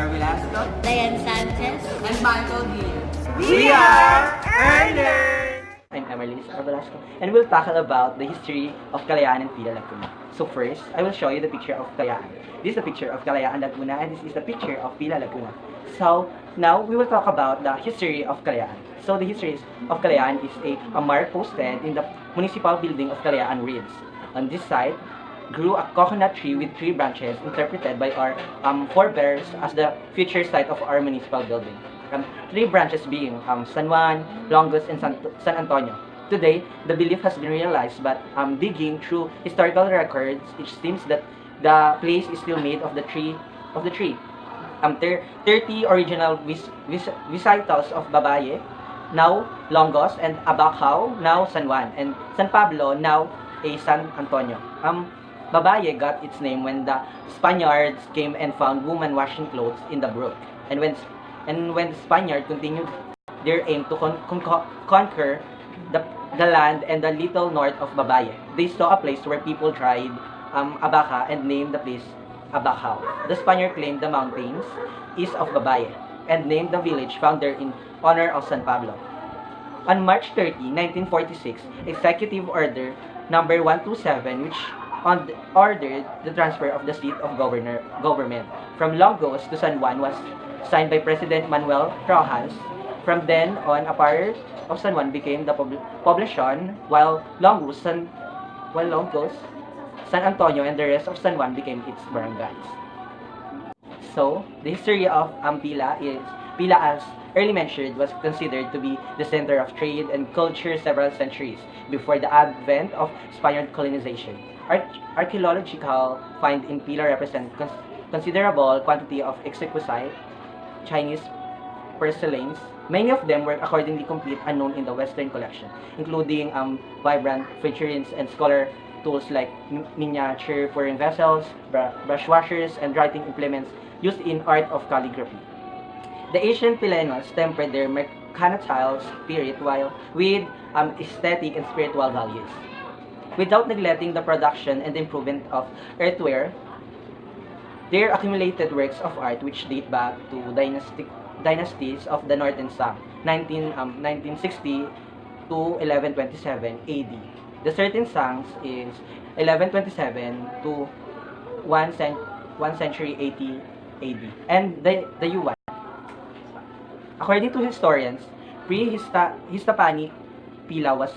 Velasco, Diane Sanchez, and Michael Diaz. We are Earners! I'm Emily Velasco, and we'll tackle about the history of Kalayaan and Pila Laguna. So first, I will show you the picture of Kalayaan. This is the picture of Kalayaan Laguna, and this is the picture of Pila Laguna. So now we will talk about the history of Kalayaan. So the history of Kalayaan is a mark posted in the municipal building of Kalayaan Ridge. On this site grew a coconut tree with 3 branches interpreted by our forebears as the future site of our municipal building. 3 branches being San Juan, Longos, and San Antonio. Today, the belief has been realized, but digging through historical records, it seems that the place is still made of the tree. 30 original recitals of Babaye, now Longos, and Abacao, now San Juan, and San Pablo, now San Antonio. Babaye got its name when the Spaniards came and found women washing clothes in the brook, and when the Spaniards continued their aim to conquer the land and the little north of Babaye, they saw a place where people tried abaca and named the place Abacao. The Spaniard claimed the mountains east of Babaye and named the village found there in honor of San Pablo. On March 30, 1946, Executive Order number 127, which ordered the transfer of the seat of government from Longos to San Juan, was signed by President Manuel Rojas. From then on, a part of San Juan became the poblacion, while Longos, San Antonio, and the rest of San Juan became its barangays. So, the history of Pila is, Pila, as early mentioned, was considered to be the center of trade and culture several centuries before the advent of Spaniard colonization. Archaeological finds in Pila represent considerable quantity of exquisite Chinese porcelains. Many of them were accordingly complete unknown in the Western collection, including vibrant figurines and scholar tools like miniature pouring vessels, brush washers, and writing implements used in art of calligraphy. The ancient Pilenos tempered their mercantile spirit with aesthetic and spiritual values, without neglecting the production and improvement of earthenware. Their accumulated works of art, which date back to dynasties of the Northern Song, 1960 to 1127 AD. The certain songs is 1127 to 1 century 80 AD. And the Yuan. According to historians, pre-Histapanic Pila was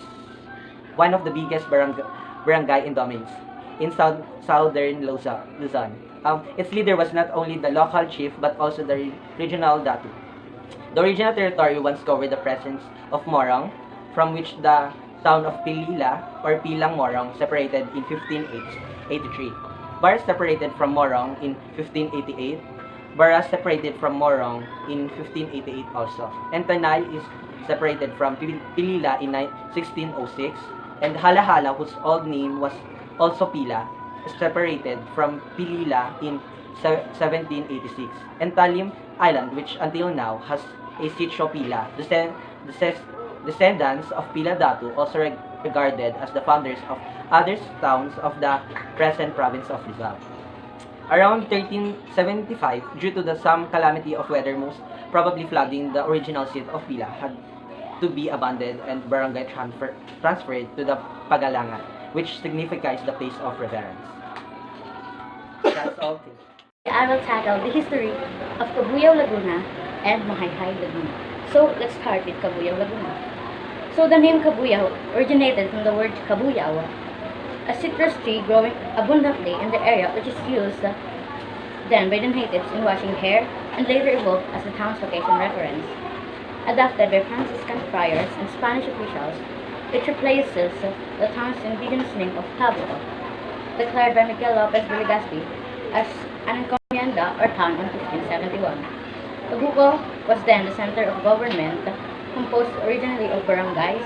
one of the biggest barangay endowments in southern Luzon. Its leader was not only the local chief but also the regional datu. The original territory once covered the presence of Morong, from which the town of Pilila or Pilang Morong separated in 1583. Baras separated from Morong in 1588. Baras separated from Morong in 1588 also. And Tanay is separated from Pilila in 1606. And Halahala, whose old name was also Pila, separated from Pilila in 1786. And Talim Island, which until now has a sitio Pila, descendants of Pila Datu, also regarded as the founders of other towns of the present province of Rizal. Around 1375, due to some calamity of weather, most probably flooding, the original seat of Pila had to be abandoned and barangay transferred to the Pagalangan, which signifies the place of reverence. That's all. I will tackle the history of Cabuyao Laguna and Mahayhay Laguna. So let's start with Cabuyao Laguna. So the name Cabuyao originated from the word Cabuyao, a citrus tree growing abundantly in the area, which is used then by the natives in washing hair and later evolved as the town's location reference. Adopted by Franciscan friars and Spanish officials, it replaces the town's indigenous name of Cabuyao, declared by Miguel Lopez de Legazpi as an encomienda or town in 1571. Cabuco was then the center of government, composed originally of barangays,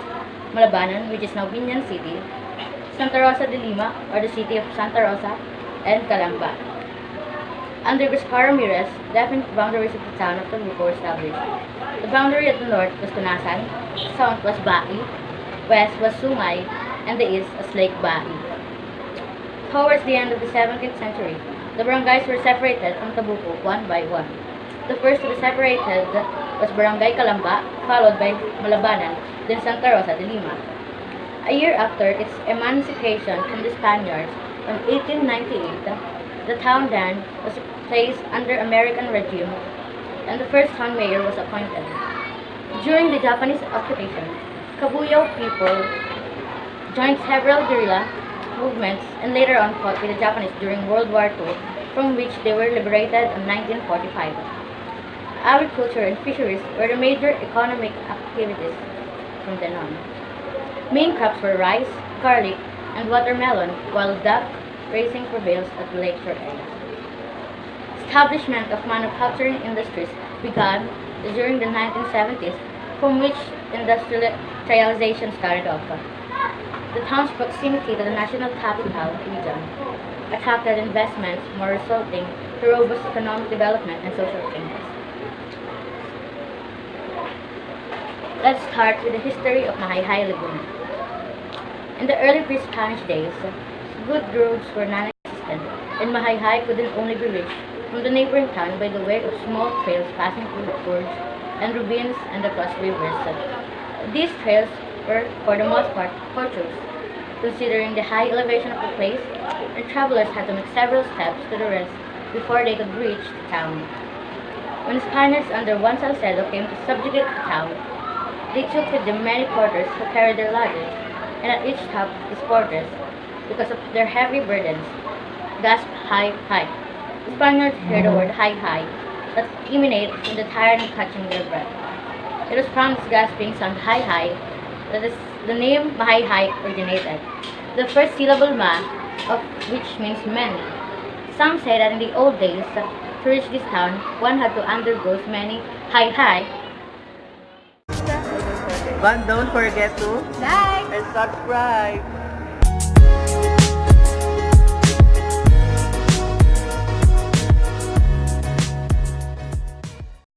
Malabanan, which is now Binyan City, Santa Rosa de Lima, or the city of Santa Rosa, and Calamba. Under Vizcarra Ramirez, definite boundaries of the town of Cabuco were established. The boundary at the north was Tunasan, south was Bai, west was Sungay, and the east was Lake Bai. Towards the end of the 17th century, the barangays were separated from Cabuco one by one. The first to be separated was Barangay Calamba, followed by Malabanan, then Santa Rosa de Lima. A year after its emancipation from the Spaniards in 1898, the town then was placed under American regime and the first town mayor was appointed. During the Japanese occupation, Kabuyao people joined several guerrilla movements and later on fought with the Japanese during World War II, from which they were liberated in 1945. Agriculture and fisheries were the major economic activities from then on. Main crops were rice, garlic, and watermelon, while duck raising prevails at the lakeshore area. Establishment of manufacturing industries began during the 1970s, from which industrialization started off. The town's proximity to the national capital region attracted investments, more resulting to robust economic development and social changes. Let's start with the history of Mahayhay, Laguna. In the early pre-Spanish days, good roads were non-existent, and Mahayhay couldn't only be reached from the neighboring town by the way of small trails passing through gorge and ravines and across rivers. These trails were, for the most part, tortuous, considering the high elevation of the place, and travelers had to make several steps to the rest before they could reach the town. When Spaniards under Juan Salcedo came to subjugate the town, they took with them many porters who carried their luggage, and at each stop these porters, because of their heavy burdens, gasped "Hi, hi." The Spaniards heard the word "Hi, hi" that emanated from the tired and catching their breath. It was from this gasping sound "Hi, hi" that the name Mahayhay originated, the first syllable "ma" of which means many. Some say that in the old days, to reach this town, one had to undergo many "Hi, hi." But don't forget to Like! and subscribe.